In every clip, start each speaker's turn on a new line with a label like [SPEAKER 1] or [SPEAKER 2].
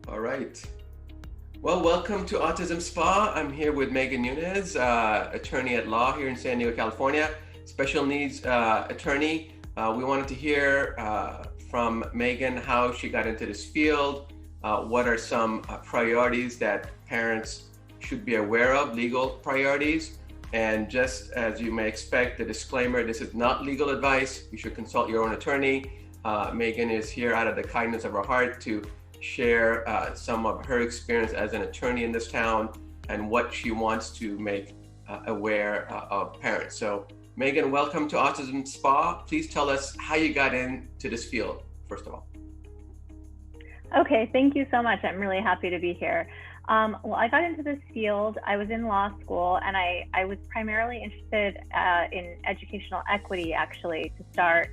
[SPEAKER 1] All right. Well, welcome to Autism Spa. I'm here with Meagan Nuñez, attorney at law here in San Diego, California, special needs attorney. We wanted to hear from Meagan how she got into this field. What are some priorities that parents should be aware of, legal priorities? And just as you may expect, the disclaimer, this is not legal advice. You should consult your own attorney. Meagan is here out of the kindness of her heart to share some of her experience as an attorney in this town and what she wants to make aware of parents. So Meagan, welcome to Autism Spa. Please tell us how you got into this field, first of all.
[SPEAKER 2] Okay, thank you so much. I'm really happy to be here. Well, I got into this field, I was in law school, and I was primarily interested in educational equity, actually, to start.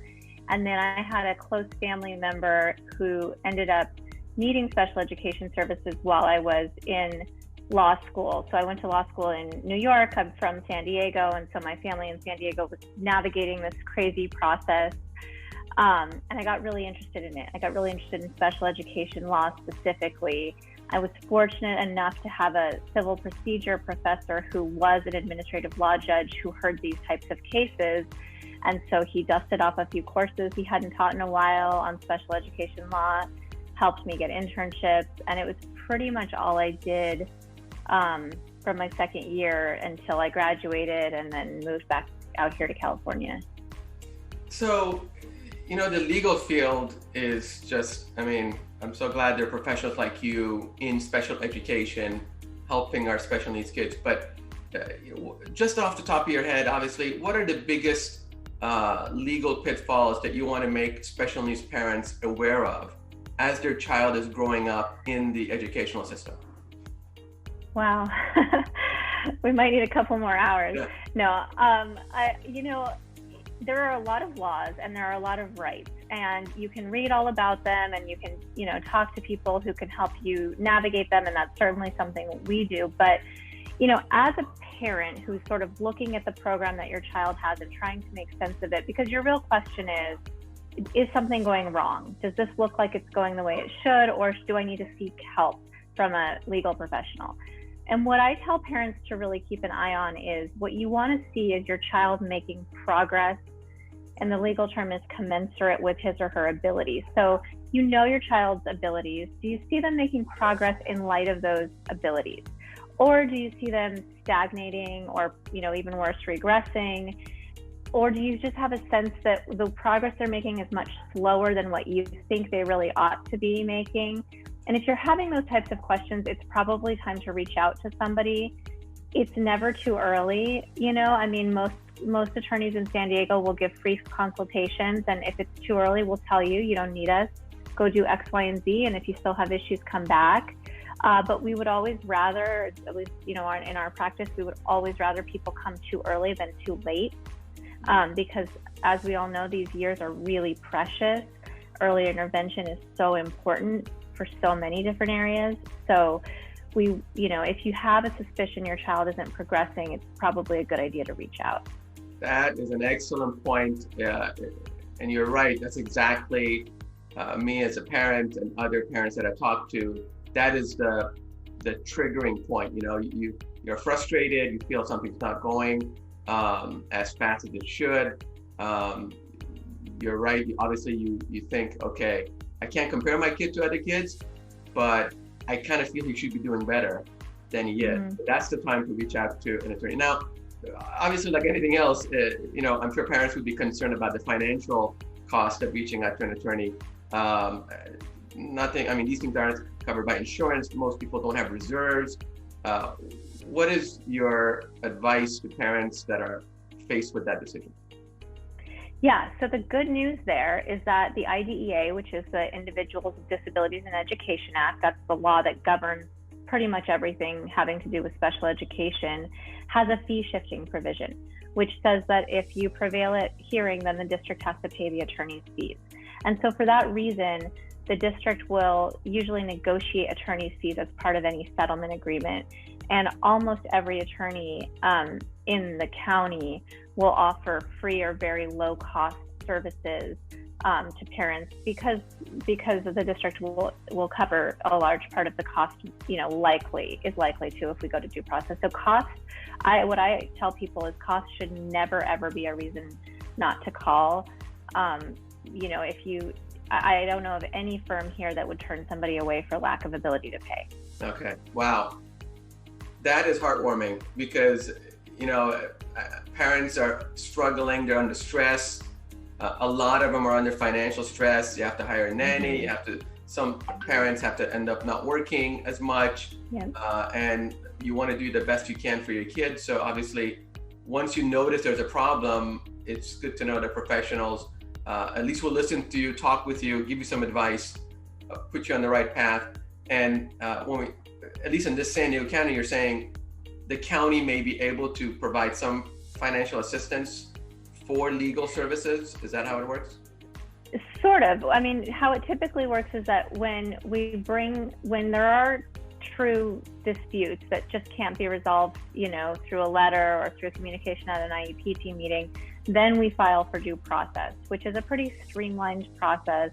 [SPEAKER 2] And then I had a close family member who ended up needing special education services while I was in law school. So I went to law school in New York. I'm from San Diego, and so my family in San Diego was navigating this crazy process. And I got really interested in it. I got really interested in special education law specifically. I was fortunate enough to have a civil procedure professor who was an administrative law judge who heard these types of cases. And so he dusted off a few courses he hadn't taught in a while on special education law, helped me get internships, and it was pretty much all I did from my second year until I graduated and then moved back out here to California.
[SPEAKER 1] So, you know, the legal field is just, I mean, I'm so glad there are professionals like you in special education helping our special needs kids. But just off the top of your head, obviously, what are the biggest legal pitfalls that you want to make special needs parents aware of as their child is growing up in the educational system?
[SPEAKER 2] Wow, we might need a couple more hours.
[SPEAKER 1] Yeah.
[SPEAKER 2] No, you know, there are a lot of laws and there are a lot of rights, and you can read all about them and you can, you know, talk to people who can help you navigate them, and that's certainly something we do. But, you know, as a parent who's sort of looking at the program that your child has and trying to make sense of it, because your real question is something going wrong? Does this look like it's going the way it should, or do I need to seek help from a legal professional? And what I tell parents to really keep an eye on is what you want to see is your child making progress, and the legal term is commensurate with his or her abilities. So you know your child's abilities. Do you see them making progress in light of those abilities? Or do you see them stagnating, or, you know, even worse, regressing? Or do you just have a sense that the progress they're making is much slower than what you think they really ought to be making? And if you're having those types of questions, it's probably time to reach out to somebody. It's never too early. You know, I mean, most attorneys in San Diego will give free consultations. And if it's too early, we'll tell you, you don't need us. Go do X, Y, and Z. And if you still have issues, come back. But we would always rather, at least, you know, in our practice, we would always rather people come too early than too late. Because as we all know, these years are really precious. Early intervention is so important for so many different areas. So we, you know, if you have a suspicion your child isn't progressing, it's probably a good idea to reach out.
[SPEAKER 1] That is an excellent point. And you're right. That's exactly me as a parent and other parents that I talk to. That is the triggering point. You know, you're frustrated, you feel something's not going as fast as it should. You're right. Obviously, you think, okay, I can't compare my kid to other kids, but I kind of feel he should be doing better than he is. Mm-hmm. That's the time to reach out to an attorney. Now, obviously, like anything else, you know, I'm sure parents would be concerned about the financial cost of reaching out to an attorney. Nothing, I mean, these things aren't covered by insurance. Most people don't have reserves. What is your advice to parents that are faced with that decision?
[SPEAKER 2] Yeah, so the good news there is that the IDEA, which is the Individuals with Disabilities in Education Act, that's the law that governs pretty much everything having to do with special education, has a fee shifting provision, which says that if you prevail at hearing, then the district has to pay the attorney's fees. And so for that reason, the district will usually negotiate attorney's fees as part of any settlement agreement. And almost every attorney in the county will offer free or very low cost services to parents because the district will cover a large part of the cost, likely to if we go to due process. So cost, what I tell people is cost should never ever be a reason not to call. I don't know of any firm here that would turn somebody away for lack of ability to pay.
[SPEAKER 1] Okay, wow. That is heartwarming because, parents are struggling, they're under stress. A lot of them are under financial stress. You have to hire a nanny, some parents have to end up not working as much. Yeah. And you want to do the best you can for your kids. So obviously, once you notice there's a problem, it's good to know that professionals at least will listen to you, talk with you, give you some advice, put you on the right path. And at least in this San Diego County, you're saying the county may be able to provide some financial assistance for legal services. Is that how it works?
[SPEAKER 2] Sort of. I mean, how it typically works is that when there are true disputes that just can't be resolved, through a letter or through communication at an IEP team meeting, then we file for due process, which is a pretty streamlined process.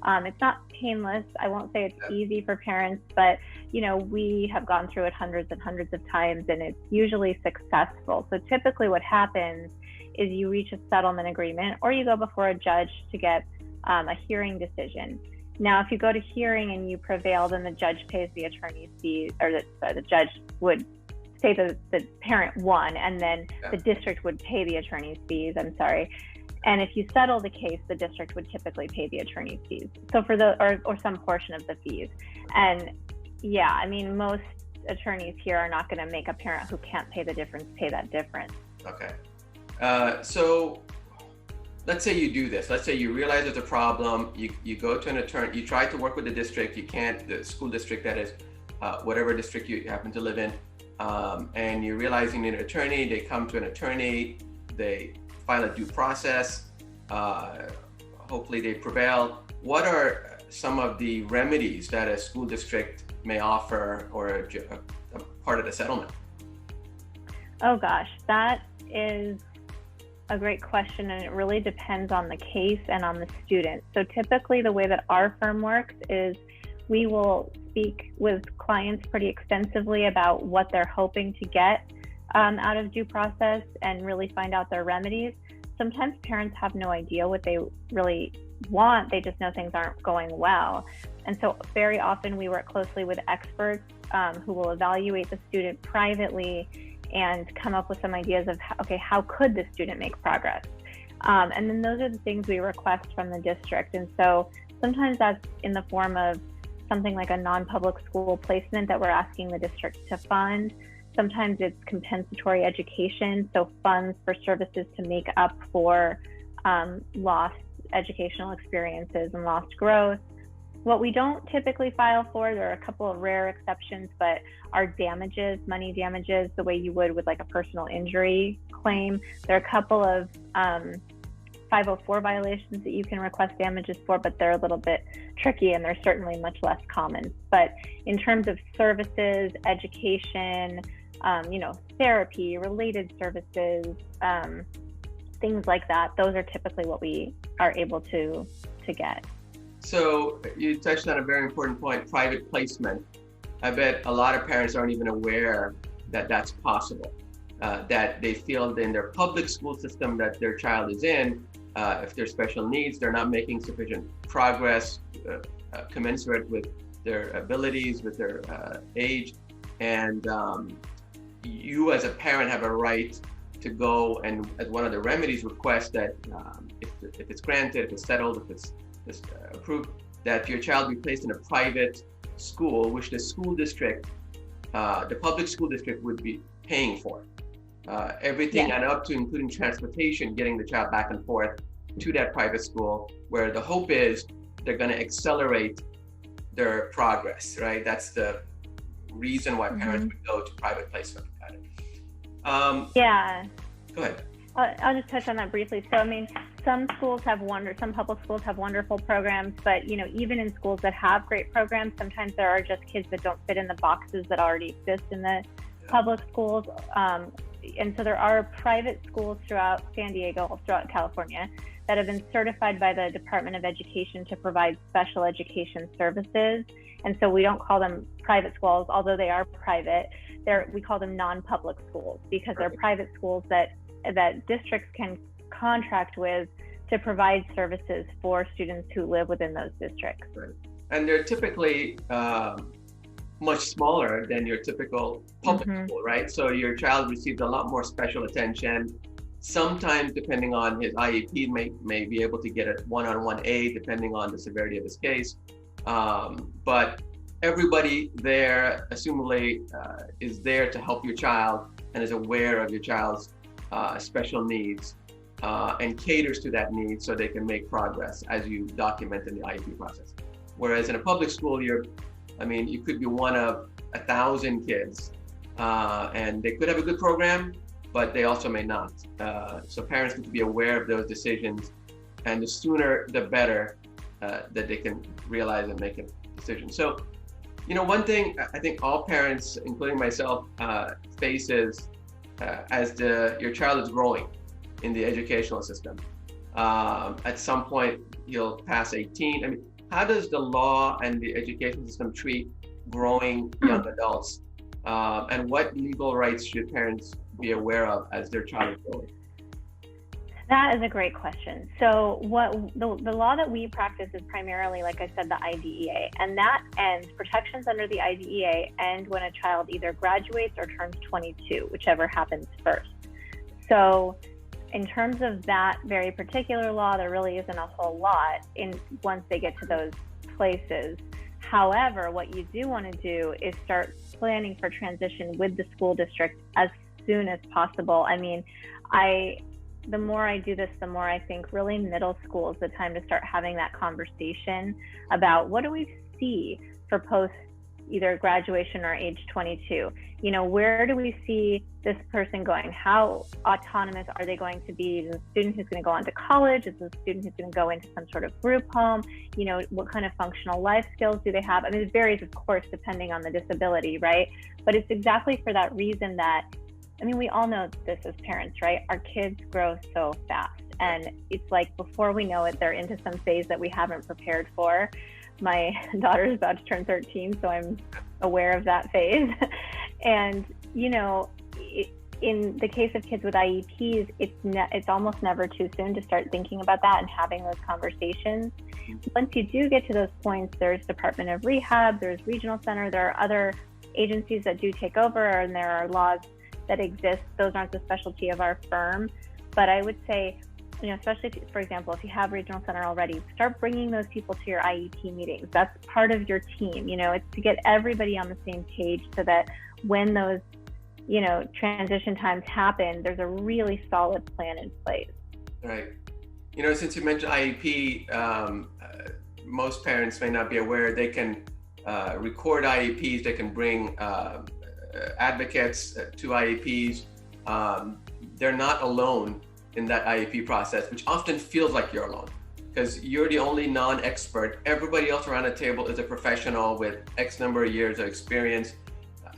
[SPEAKER 2] It's not painless. I won't say it's easy for parents, but we have gone through it hundreds and hundreds of times, and it's usually successful. So typically what happens is you reach a settlement agreement, or you go before a judge to get a hearing decision. Now, if you go to hearing and you prevail, then the judge pays the attorney's fees, or the judge would say the parent won, and then the district would pay the attorney's fees. And if you settle the case, the district would typically pay the attorney's fees. So or some portion of the fees. And yeah, I mean, most attorneys here are not going to make a parent who can't pay the difference pay that difference.
[SPEAKER 1] Okay. So let's say you do this. Let's say you realize there's a problem. You go to an attorney. You try to work with the district. You can't, the school district, that is, whatever district you happen to live in. And you realize you need an attorney. They come to an attorney. They file a due process. Hopefully they prevail. What are some of the remedies that a school district may offer, or a part of the settlement?
[SPEAKER 2] Oh gosh, that is a great question, and it really depends on the case and on the student. So typically the way that our firm works is we will speak with clients pretty extensively about what they're hoping to get out of due process and really find out their remedies. Sometimes parents have no idea what they really want. They just know things aren't going well. And so very often we work closely with experts who will evaluate the student privately and come up with some ideas of, how could the student make progress? And then those are the things we request from the district. And so sometimes that's in the form of something like a non-public school placement that we're asking the district to fund. Sometimes it's compensatory education, so funds for services to make up for lost educational experiences and lost growth. What we don't typically file for, there are a couple of rare exceptions, but are damages, money damages, the way you would with like a personal injury claim. There are a couple of 504 violations that you can request damages for, but they're a little bit tricky and they're certainly much less common. But in terms of services, education, therapy, related services, things like that, those are typically what we are able to get.
[SPEAKER 1] So you touched on a very important point, private placement. I bet a lot of parents aren't even aware that that's possible, that they feel in their public school system that their child is in, if they're special needs, they're not making sufficient progress commensurate with their abilities, with their age. And you as a parent have a right to go and, as one of the remedies, request that if it's granted, if it's settled, if it's approved, that your child be placed in a private school, which the school district, the public school district, would be paying for. Everything and up to including transportation, getting the child back and forth, to that private school, where the hope is they're going to accelerate their progress, right? That's the reason why parents would go to private placement.
[SPEAKER 2] Yeah.
[SPEAKER 1] Go ahead.
[SPEAKER 2] I'll just touch on that briefly. So, I mean, some public schools have wonderful programs, but, you know, even in schools that have great programs, sometimes there are just kids that don't fit in the boxes that already exist in the public schools. And so there are private schools throughout San Diego, throughout California, that have been certified by the Department of Education to provide special education services. And so we don't call them private schools, although they are private. We call them non-public schools, because they're private schools that districts can contract with to provide services for students who live within those districts.
[SPEAKER 1] Right. And they're typically much smaller than your typical public school, right? So your child receives a lot more special attention. Sometimes, depending on his IEP, may be able to get a one-on-one aid, depending on the severity of his case. But everybody there, assumably, is there to help your child and is aware of your child's special needs and caters to that need so they can make progress as you document in the IEP process. Whereas in a public school, you could be one of 1,000 kids, and they could have a good program, but they also may not. So parents need to be aware of those decisions, and the sooner the better that they can realize and make a decision. So, you know, one thing I think all parents, including myself, faces as your child is growing in the educational system. At some point, he'll pass 18. I mean, how does the law and the education system treat growing young adults? And what legal rights should parents be aware of as their child is growing?
[SPEAKER 2] That is a great question. So the law that we practice is primarily, like I said, the IDEA, and that ends, protections under the IDEA end when a child either graduates or turns 22, whichever happens first. So in terms of that very particular law, there really isn't a whole lot once they get to those places. However, what you do want to do is start planning for transition with the school district as soon as possible. I mean, the more I do this, the more I think really middle school is the time to start having that conversation about what do we see for post either graduation or age 22. You know, where do we see this person going? How autonomous are they going to be? Is a student who's going to go on to college? Is a student who's going to go into some sort of group home? You know, what kind of functional life skills do they have? I mean, it varies, of course, depending on the disability, right? But it's exactly for that reason that, I mean, we all know this as parents, right? Our kids grow so fast. And it's like, before we know it, they're into some phase that we haven't prepared for. My daughter is about to turn 13, so I'm aware of that phase. And, you know, in the case of kids with IEPs, it's almost never too soon to start thinking about that and having those conversations. Once you do get to those points, there's Department of Rehab, there's Regional Center, there are other agencies that do take over, and there are laws that exist. Those aren't the specialty of our firm. But I would say, you know, especially if, for example, if you have Regional Center already, start bringing those people to your IEP meetings. That's part of your team. You know, it's to get everybody on the same page so that when those, you know, transition times happen, there's a really solid plan in place.
[SPEAKER 1] Right. You know, since you mentioned IEP, most parents may not be aware they can record IEPs, they can bring advocates to IEPs. They're not alone in that IEP process, which often feels like you're alone because you're the only non-expert. Everybody else around the table is a professional with X number of years of experience.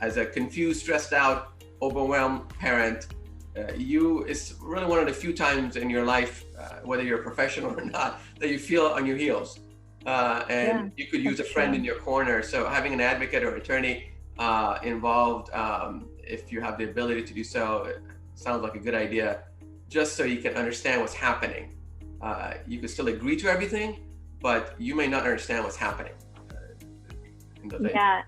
[SPEAKER 1] As a confused, stressed out, overwhelmed parent, it's really one of the few times in your life, whether you're a professional or not, that you feel on your heels. You could use a friend in your corner. So having an advocate or attorney involved, if you have the ability to do so, it sounds like a good idea, just so you can understand what's happening. You can still agree to everything, but you may not understand what's happening.
[SPEAKER 2] Yeah,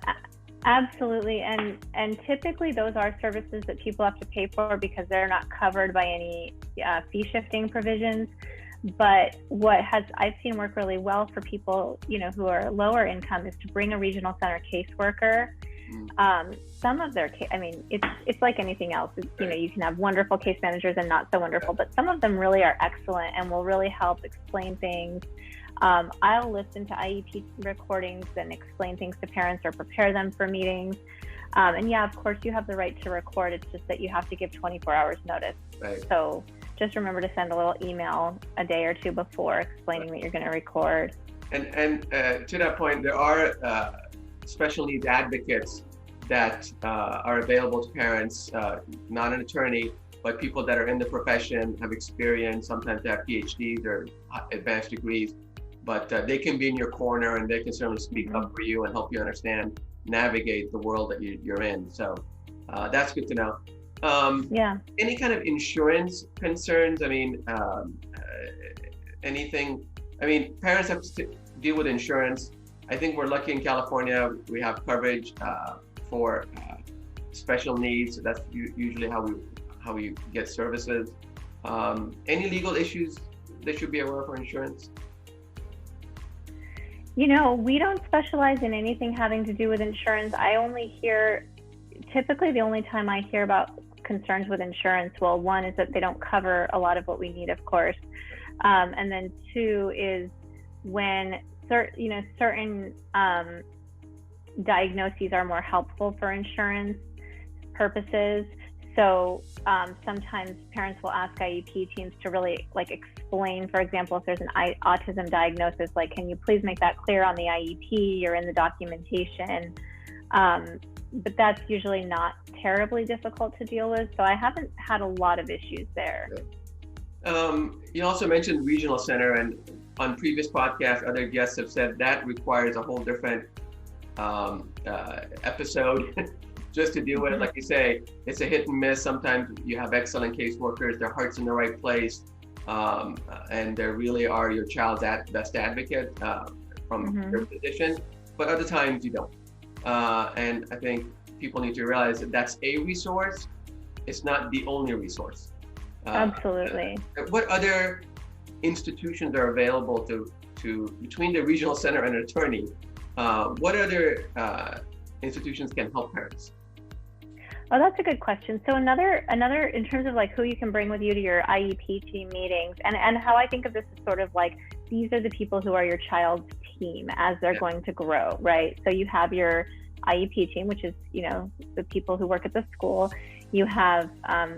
[SPEAKER 2] absolutely. And typically those are services that people have to pay for because they're not covered by any fee shifting provisions. But what I've seen work really well for people, you know, who are lower income is to bring a Regional Center caseworker Some of their, I mean, it's like anything else. You know, you can have wonderful case managers and not so wonderful, but some of them really are excellent and will really help explain things. I'll listen to IEP recordings and explain things to parents or prepare them for meetings. And yeah, of course, you have the right to record. It's just that you have to give 24 hours notice.
[SPEAKER 1] Right.
[SPEAKER 2] So just remember to send a little email a day or two before explaining that you're going to record.
[SPEAKER 1] And to that point, there are special needs advocates that are available to parents, not an attorney, but people that are in the profession, have experience, sometimes they have PhDs or advanced degrees, but they can be in your corner and they can certainly speak up for you and help you understand, navigate the world that you're in. So that's good to know.
[SPEAKER 2] Yeah.
[SPEAKER 1] Any kind of insurance concerns? I mean, anything, I mean, parents have to deal with insurance. I think we're lucky in California, we have coverage for special needs. That's usually how we get services. Any legal issues they should be aware of for insurance?
[SPEAKER 2] You know, we don't specialize in anything having to do with insurance. I only hear, typically the only time I hear about concerns with insurance, well, one is that they don't cover a lot of what we need, of course. And then two is when certain diagnoses are more helpful for insurance purposes. So sometimes parents will ask IEP teams to really explain, for example, if there's an autism diagnosis, can you please make that clear on the IEP or in the documentation? But that's usually not terribly difficult to deal with. So I haven't had a lot of issues there.
[SPEAKER 1] You also mentioned regional center, and on previous podcasts, other guests have said that requires a whole different episode just to deal with it. Like you say, it's a hit and miss. Sometimes you have excellent caseworkers, their heart's in the right place, and they really are your child's best advocate from their position, but other times you don't. And I think people need to realize that that's a resource. It's not the only resource.
[SPEAKER 2] Absolutely.
[SPEAKER 1] What other institutions are available to between the regional center and an attorney? What other institutions can help parents?
[SPEAKER 2] Oh, that's a good question. So another in terms of who you can bring with you to your IEP team meetings, and how I think of this is sort of these are the people who are your child's team as they're going to grow, right? So you have your IEP team, which is, the people who work at the school. You have,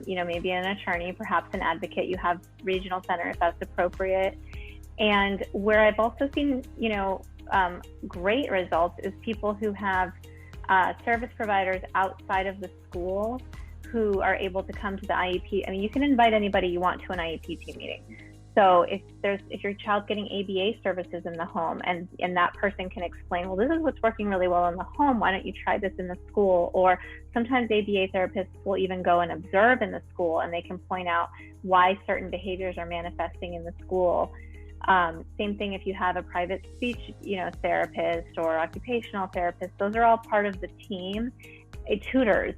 [SPEAKER 2] maybe an attorney, perhaps an advocate. You have regional center if that's appropriate. And where I've also seen, great results is people who have service providers outside of the school who are able to come to the IEP. I mean, you can invite anybody you want to an IEP team meeting. So if your child's getting ABA services in the home and that person can explain, well, this is what's working really well in the home, why don't you try this in the school? Or sometimes ABA therapists will even go and observe in the school, and they can point out why certain behaviors are manifesting in the school. Same thing if you have a private speech, therapist or occupational therapist. Those are all part of the team. Tutors,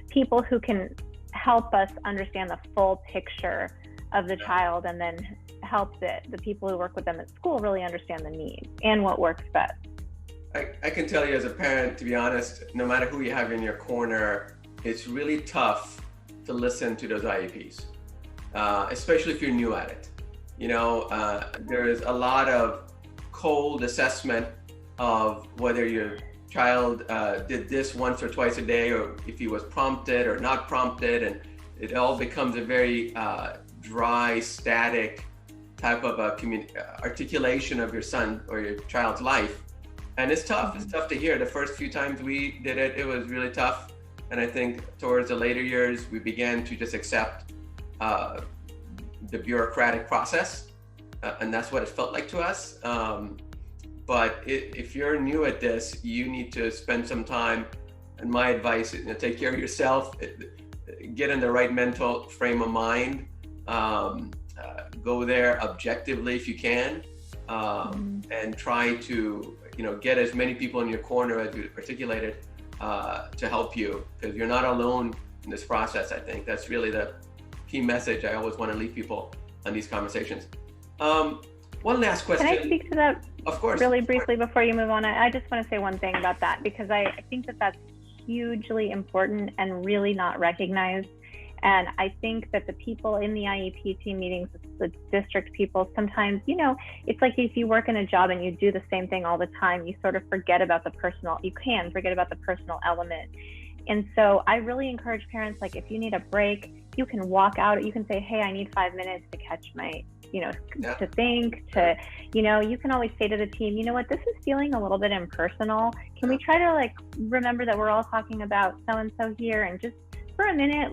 [SPEAKER 2] people who can help us understand the full picture of the child, and then help the people who work with them at school really understand the needs and what works best.
[SPEAKER 1] I can tell you as a parent, to be honest, no matter who you have in your corner, it's really tough to listen to those IEPs, especially if you're new at it. There's a lot of cold assessment of whether your child did this once or twice a day, or if he was prompted or not prompted, and it all becomes a very dry, static type of articulation of your son or your child's life. And it's tough. It's tough to hear. The first few times we did it, it was really tough. And I think towards the later years, we began to just accept the bureaucratic process. And that's what it felt like to us. But if you're new at this, you need to spend some time. And my advice is, take care of yourself, get in the right mental frame of mind. Go there objectively if you can, and try to get as many people in your corner as you articulated to help you, because you're not alone in this process. I think that's really the key message I always want to leave people on these conversations. One last question.
[SPEAKER 2] Can I speak to that?
[SPEAKER 1] Of course.
[SPEAKER 2] Really briefly before you move on? I just want to say one thing about that, because I think that that's hugely important and really not recognized. And I think that the people in the IEP team meetings, the district people, sometimes, it's like if you work in a job and you do the same thing all the time, you sort of forget about the personal, you can forget about the personal element. And so I really encourage parents, like if you need a break, you can walk out, you can say, hey, I need 5 minutes to catch my, to think, you can always say to the team, you know what, this is feeling a little bit impersonal. Can we try to remember that we're all talking about so-and-so here, and just for a minute,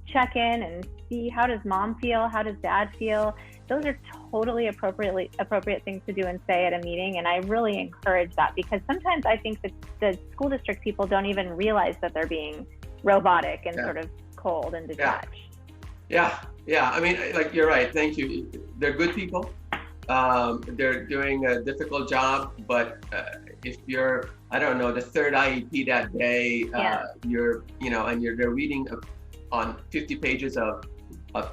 [SPEAKER 2] check in and see, how does mom feel? How does dad feel? Those are totally appropriate things to do and say at a meeting. And I really encourage that, because sometimes I think that the school district people don't even realize that they're being robotic and sort of cold and detached.
[SPEAKER 1] Yeah. I mean, you're right. Thank you. They're good people. They're doing a difficult job, but if you're, I don't know, the third IEP that day, they're reading on 50 pages of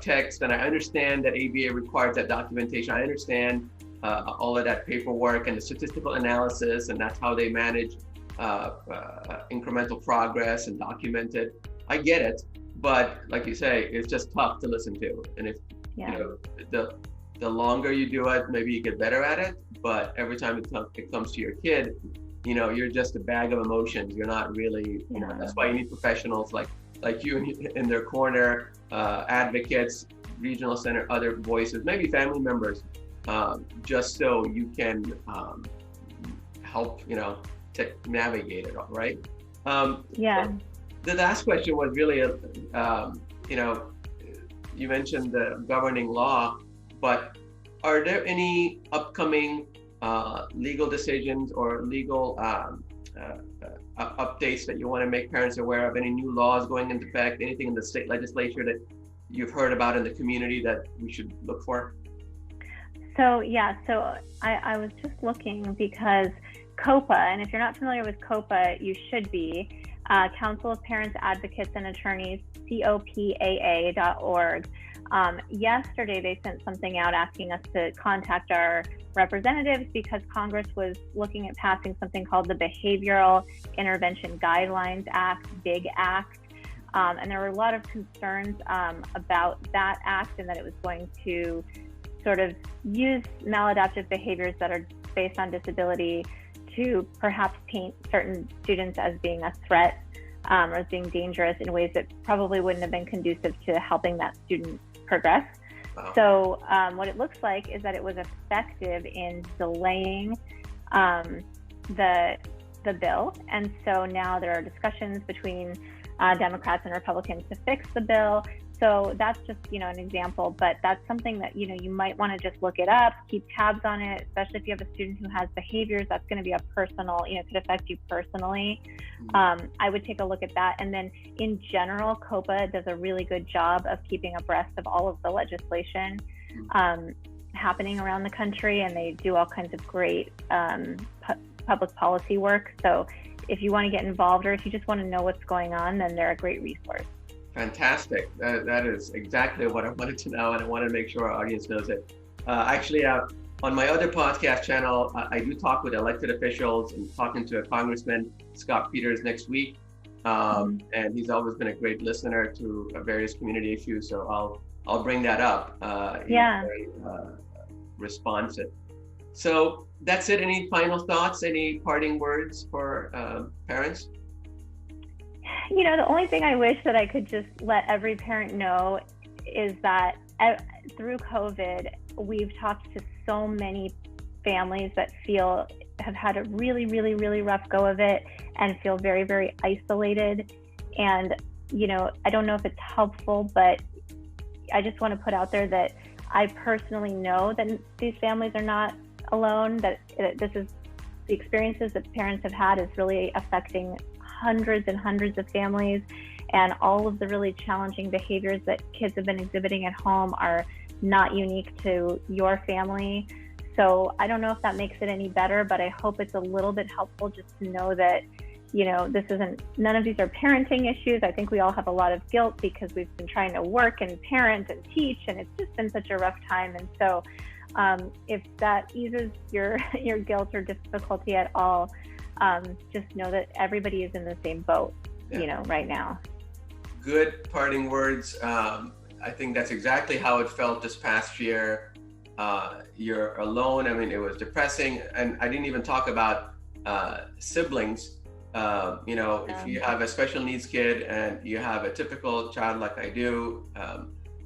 [SPEAKER 1] text, and I understand that ABA requires that documentation. I understand all of that paperwork and the statistical analysis, and that's how they manage incremental progress and document it. I get it, but like you say, it's just tough to listen to. And if the longer you do it, maybe you get better at it. But every time it comes to your kid, you're just a bag of emotions. You're not really, that's why you need professionals like you in their corner, advocates, regional center, other voices, maybe family members, just so you can help, to navigate it, right? The last question was really, you mentioned the governing law, but are there any upcoming legal decisions or legal updates that you want to make parents aware of? Any new laws going into effect, anything in the state legislature that you've heard about in the community that we should look for?
[SPEAKER 2] So I was just looking, because COPA, and if you're not familiar with COPA, you should be, Council of Parents, Advocates, and Attorneys, COPAA.org. Yesterday, they sent something out asking us to contact our representatives, because Congress was looking at passing something called the Behavioral Intervention Guidelines Act, BIG Act. And there were a lot of concerns about that act, and that it was going to sort of use maladaptive behaviors that are based on disability to perhaps paint certain students as being a threat or as being dangerous in ways that probably wouldn't have been conducive to helping that student progress. Wow. So what it looks like is that it was effective in delaying the bill. And so now there are discussions between Democrats and Republicans to fix the bill. So that's just, an example, but that's something that, you might want to just look it up, keep tabs on it, especially if you have a student who has behaviors that's going to be a personal, could affect you personally. I would take a look at that. And then in general, COPA does a really good job of keeping abreast of all of the legislation happening around the country, and they do all kinds of great public policy work. So if you want to get involved, or if you just want to know what's going on, then they're a great resource.
[SPEAKER 1] Fantastic. That is exactly what I wanted to know, and I want to make sure our audience knows it. Actually, on my other podcast channel, I do talk with elected officials, and talking to a Congressman, Scott Peters, next week. And he's always been a great listener to various community issues. So I'll bring that up. He's very responsive. So that's it. Any final thoughts? Any parting words for parents?
[SPEAKER 2] The only thing I wish that I could just let every parent know is that through COVID, we've talked to so many families that have had a really, really, really rough go of it and feel very, very isolated. And, I don't know if it's helpful, but I just want to put out there that I personally know that these families are not alone, that this is the experiences that parents have had is really affecting hundreds and hundreds of families, and all of the really challenging behaviors that kids have been exhibiting at home are not unique to your family. So I don't know if that makes it any better, but I hope it's a little bit helpful just to know that, none of these are parenting issues. I think we all have a lot of guilt because we've been trying to work and parent and teach, and it's just been such a rough time. And so if that eases your guilt or difficulty at all, just know that everybody is in the same boat, right now.
[SPEAKER 1] Good parting words. I think that's exactly how it felt this past year. You're alone. I mean, it was depressing. And I didn't even talk about siblings. If you have a special needs kid and you have a typical child like I do,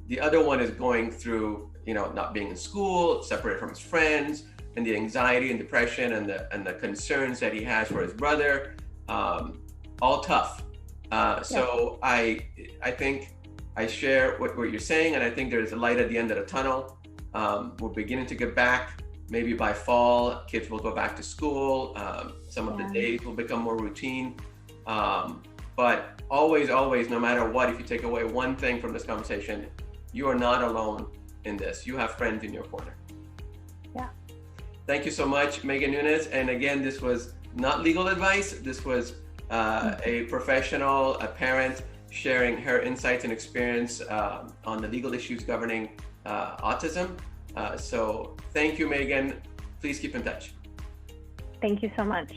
[SPEAKER 1] the other one is going through, not being in school, separated from his friends, and the anxiety and depression and the concerns that he has for his brother, all tough. So I think I share what you're saying, and I think there's a light at the end of the tunnel. We're beginning to get back. Maybe by fall, kids will go back to school. Some of the days will become more routine. But always, no matter what, if you take away one thing from this conversation, you are not alone in this. You have friends in your corner.
[SPEAKER 2] Yeah.
[SPEAKER 1] Thank you so much, Meagan Nuñez. And again, this was not legal advice. This was a professional, a parent, sharing her insights and experience on the legal issues governing autism. So thank you, Meagan. Please keep in touch.
[SPEAKER 2] Thank you so much.